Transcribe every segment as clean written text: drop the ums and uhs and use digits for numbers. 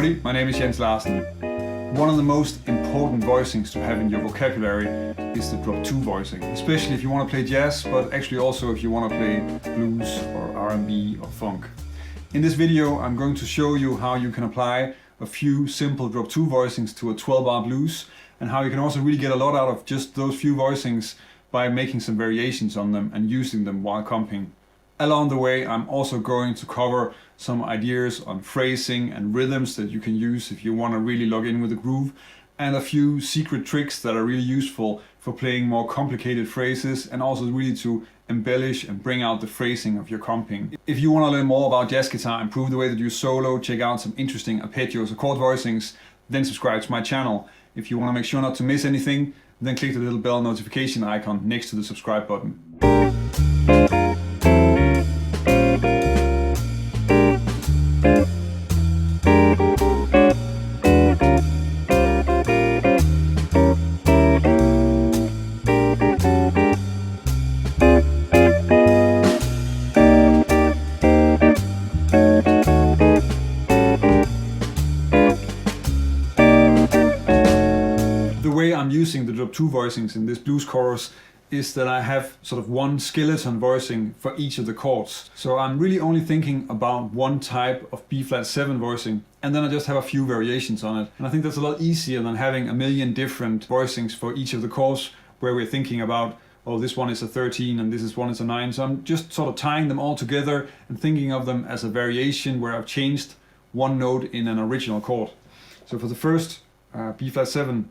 everybody, my name is Jens Larsen. One of the most important voicings to have in your vocabulary is the Drop2 voicing, especially if you want to play jazz, but actually also if you want to play blues or R&B or funk. In this video I'm going to show you how you can apply a few simple Drop2 voicings to a 12-bar blues, and how you can also really get a lot out of just those few voicings by making some variations on them and using them while comping. Along the way I'm also going to cover some ideas on phrasing and rhythms that you can use if you want to really log in with the groove, and a few secret tricks that are really useful for playing more complicated phrases and also really to embellish and bring out the phrasing of your comping. If you want to learn more about jazz guitar, improve the way that you solo, check out some interesting arpeggios or chord voicings, then subscribe to my channel. If you want to make sure not to miss anything, then click the little bell notification icon next to the subscribe button. I'm using the Drop2 voicings in this blues chorus is that I have sort of one skeleton voicing for each of the chords. So I'm really only thinking about one type of B-flat-7 voicing, and then I just have a few variations on it. And I think that's a lot easier than having a million different voicings for each of the chords, where we're thinking about, oh, this one is a 13 and this one is a 9. So I'm just sort of tying them all together and thinking of them as a variation where I've changed one note in an original chord. So for the first B-flat-7,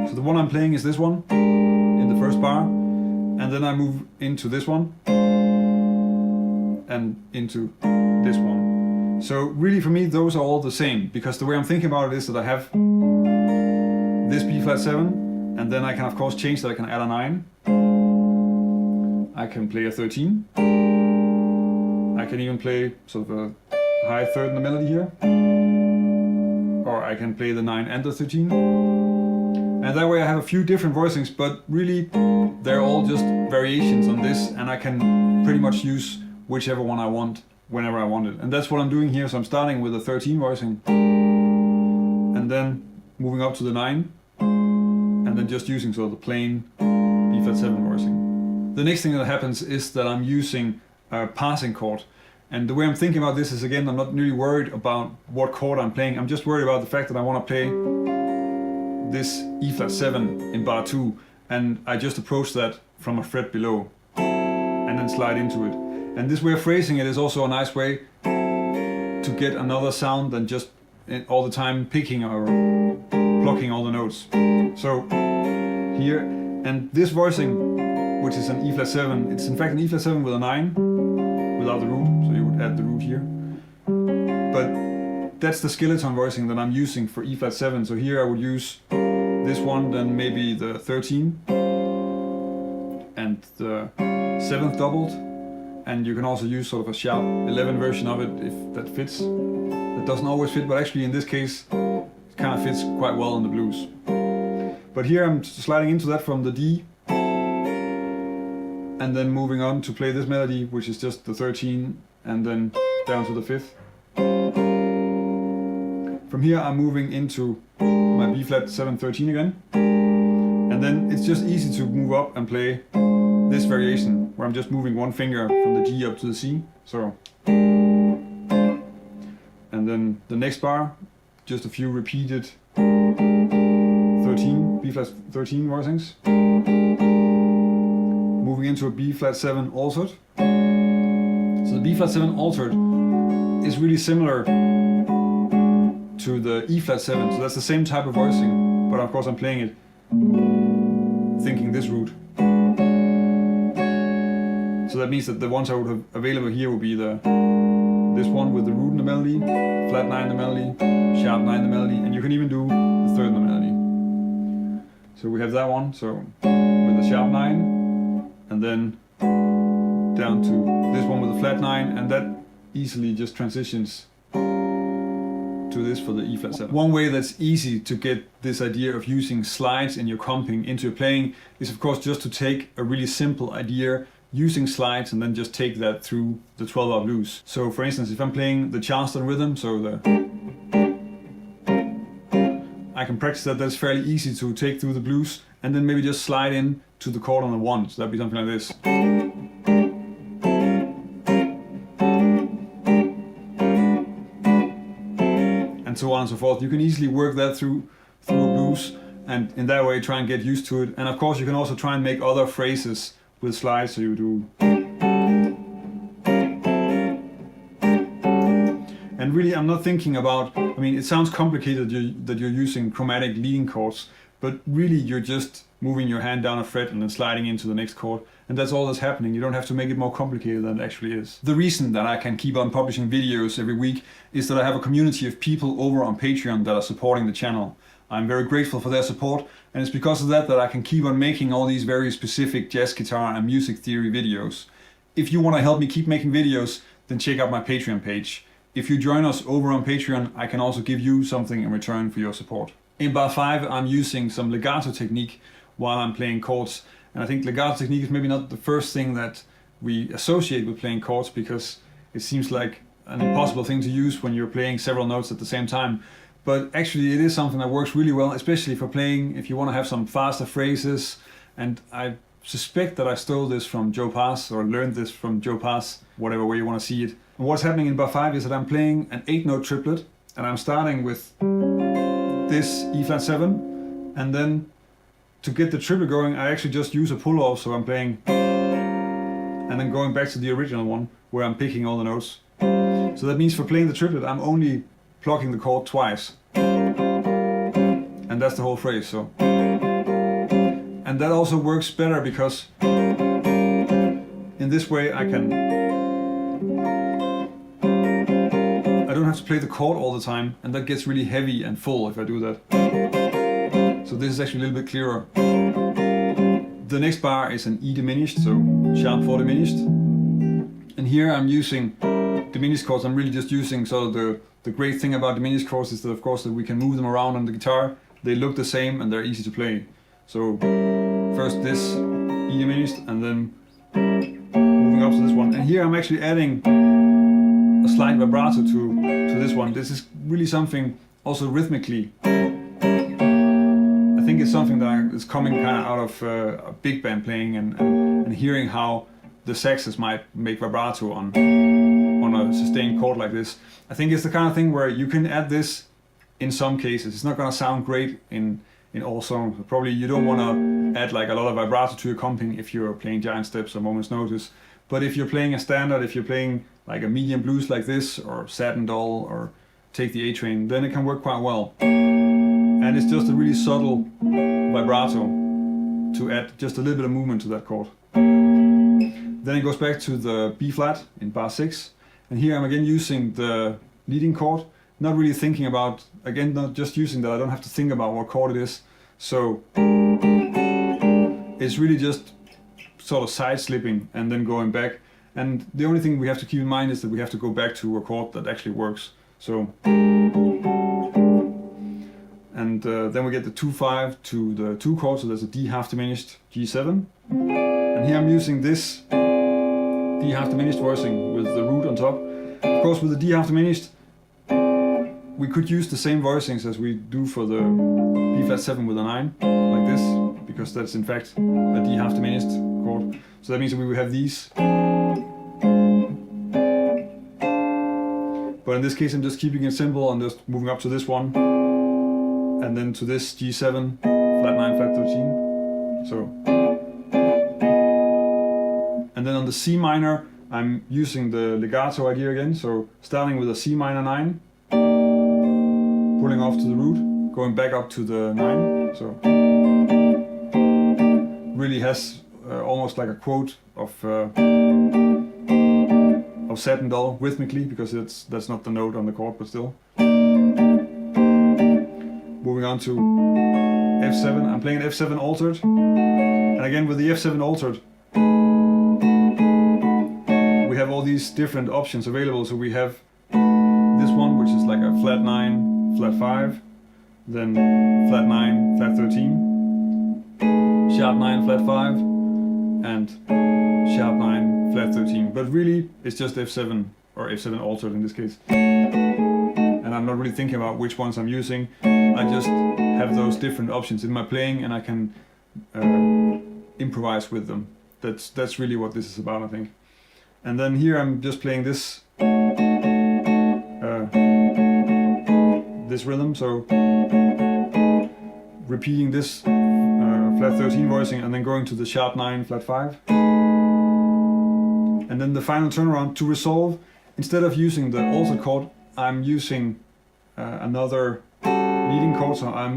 so the one I'm playing is this one in the first bar, and then I move into this one and into this one. So really for me those are all the same, because the way I'm thinking about it is that I have this B-flat-7, and then I can of course change that. I can add a 9, I can play a 13, I can even play sort of a high third in the melody here, or I can play the 9 and the 13. And that way I have a few different voicings, but really they're all just variations on this, and I can pretty much use whichever one I want whenever I want it. And that's what I'm doing here. So I'm starting with a 13 voicing, and then moving up to the 9, and then just using sort of the plain B-flat-7 voicing. The next thing that happens is that I'm using a passing chord. And the way I'm thinking about this is, again, I'm not really worried about what chord I'm playing. I'm just worried about the fact that I want to play this E-flat-7 in bar 2, and I just approach that from a fret below and then slide into it. And this way of phrasing it is also a nice way to get another sound than just all the time picking or plucking all the notes. So here, and this voicing, which is an E-flat-7, it's in fact an E-flat-7 with a 9 without the root, so you would add the root here. But that's the skeleton voicing that I'm using for E-flat-7. So here I would use this one, then maybe the 13 and the 7th doubled, and you can also use sort of a sharp 11 version of it if that fits. That doesn't always fit, but actually in this case it kind of fits quite well in the blues. But here I'm sliding into that from the D, and then moving on to play this melody, which is just the 13 and then down to the 5th. From here I'm moving into my B-flat-7 13 again, and then it's just easy to move up and play this variation where I'm just moving one finger from the G up to the C. So, and then the next bar, just a few repeated 13 B-flat-13 voicings, moving into a B-flat-7 altered. So the B-flat-7 altered is really similar to the E-flat-7, so that's the same type of voicing, but of course I'm playing it thinking this root. So that means that the ones I would have available here would be this one with the root in the melody, flat 9 in the melody, sharp 9 in the melody, and you can even do the 3rd in the melody. So we have that one, so with the sharp 9, and then down to this one with the flat 9, and that easily just transitions to this for the E-flat-7. One way that's easy to get this idea of using slides in your comping into your playing is of course just to take a really simple idea using slides and then just take that through the 12-bar blues. So for instance, if I'm playing the Charleston rhythm, so the I can practice that. That's fairly easy to take through the blues, and then maybe just slide in to the chord on the 1. So that'd be something like this. And so on and so forth. You can easily work that through a blues, and in that way try and get used to it. And of course you can also try and make other phrases with slides, so you do. And really I'm not thinking about, I mean it sounds complicated that you're using chromatic leading chords, but really you're just moving your hand down a fret and then sliding into the next chord, and that's all that's happening. You don't have to make it more complicated than it actually is. The reason that I can keep on publishing videos every week is that I have a community of people over on Patreon that are supporting the channel. I'm very grateful for their support, and it's because of that that I can keep on making all these very specific jazz guitar and music theory videos. If you want to help me keep making videos, then check out my Patreon page. If you join us over on Patreon, I can also give you something in return for your support. In bar 5, I'm using some legato technique while I'm playing chords. And I think legato technique is maybe not the first thing that we associate with playing chords, because it seems like an impossible thing to use when you're playing several notes at the same time. But actually it is something that works really well, especially for playing if you want to have some faster phrases. And I suspect that I stole this from Joe Pass, or learned this from Joe Pass, whatever way you want to see it. And what's happening in bar 5 is that I'm playing an 8-note triplet, and I'm starting with this E flat 7, and then to get the triplet going I actually just use a pull off, so I'm playing and then going back to the original one where I'm picking all the notes. So that means for playing the triplet I'm only plucking the chord twice, and that's the whole phrase. So, and that also works better because in this way I don't have to play the chord all the time, and that gets really heavy and full if I do that. So this is actually a little bit clearer. The next bar is an E diminished, so sharp 4 diminished. And here I'm using diminished chords. I'm really just using sort of the great thing about diminished chords is that of course that we can move them around on the guitar. They look the same and they're easy to play. So first this E diminished and then moving up to this one. And here I'm actually adding a slight vibrato to this one. This is really something also rhythmically. I think it's something that is coming kind of out of a big band playing and hearing how the saxes might make vibrato on a sustained chord like this. I think it's the kind of thing where you can add this in some cases. It's not going to sound great in all songs. Probably you don't want to add like a lot of vibrato to your comping if you're playing giant steps or moment's notice. But if you're playing a standard, if you're playing like a medium blues like this, or Satin Doll, or Take the A Train, then it can work quite well. And it's just a really subtle vibrato to add just a little bit of movement to that chord. Then it goes back to the B flat in bar 6. And here I'm again using the leading chord, not really thinking about, again, not just using that, I don't have to think about what chord it is. So it's really just sort of side slipping and then going back. And the only thing we have to keep in mind is that we have to go back to a chord that actually works. So, and then we get the 2-5 to the 2 chord, so there's a D half diminished G7. And here I'm using this D half diminished voicing with the root on top. Of course, with the D half diminished, we could use the same voicings as we do for the B flat 7 with a 9, like this, because that's in fact a D half diminished chord. So that means that we will have these. But in this case I'm just keeping it simple and just moving up to this one, and then to this G7, flat 9, flat 13. So, and then on the C minor I'm using the legato idea again, so starting with a C minor 9, pulling off to the root, going back up to the 9, so really has almost like a quote of Satin Doll rhythmically, because that's not the note on the chord, but still. Moving on to F7, I'm playing an F7 altered, and again with the F7 altered we have all these different options available. So we have this one, which is like a flat 9, flat 5, then flat 9, flat 13, sharp 9, flat 5, and sharp 9, flat 13. But really it's just F7 or F7 altered in this case. And I'm not really thinking about which ones I'm using. I just have those different options in my playing, and I can improvise with them. That's really what this is about, I think. And then here I'm just playing this this rhythm, so repeating this flat 13 voicing and then going to the sharp 9 flat 5. And then the final turnaround to resolve, instead of using the altered chord, I'm using another leading chord, so I'm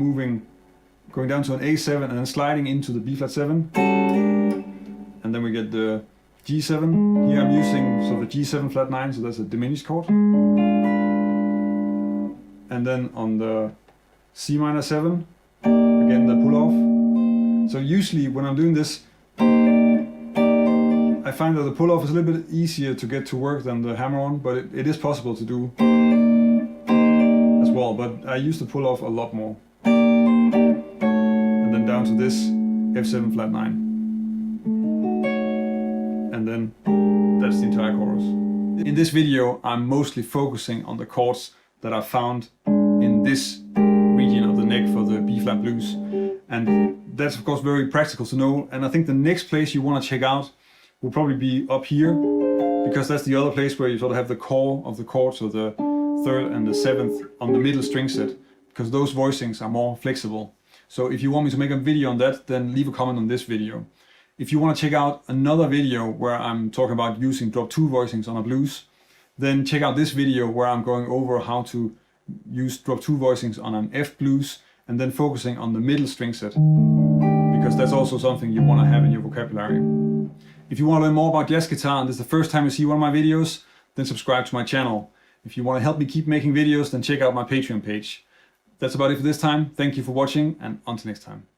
going down to an A7 and then sliding into the B flat 7. And then we get the G7. Here I'm using the G7 flat 9, so that's a diminished chord. And then on the C minor 7, again the pull off. So usually when I'm doing this, I find that the pull off is a little bit easier to get to work than the hammer on, but it is possible to do as well. But I use the pull off a lot more. And then down to this F7 flat 9. And then that's the entire chorus. In this video, I'm mostly focusing on the chords that are found in this region of the neck for the B flat blues. And that's of course very practical to know. And I think the next place you want to check out will probably be up here, because that's the other place where you sort of have the core of the chord, so the 3rd and the 7th on the middle string set, because those voicings are more flexible. So if you want me to make a video on that, then leave a comment on this video. If you want to check out another video where I'm talking about using drop 2 voicings on a blues, then check out this video where I'm going over how to use drop 2 voicings on an F blues and then focusing on the middle string set, because that's also something you want to have in your vocabulary. If you want to learn more about jazz guitar and this is the first time you see one of my videos, then subscribe to my channel. If you want to help me keep making videos, then check out my Patreon page. That's about it for this time. Thank you for watching, and until next time.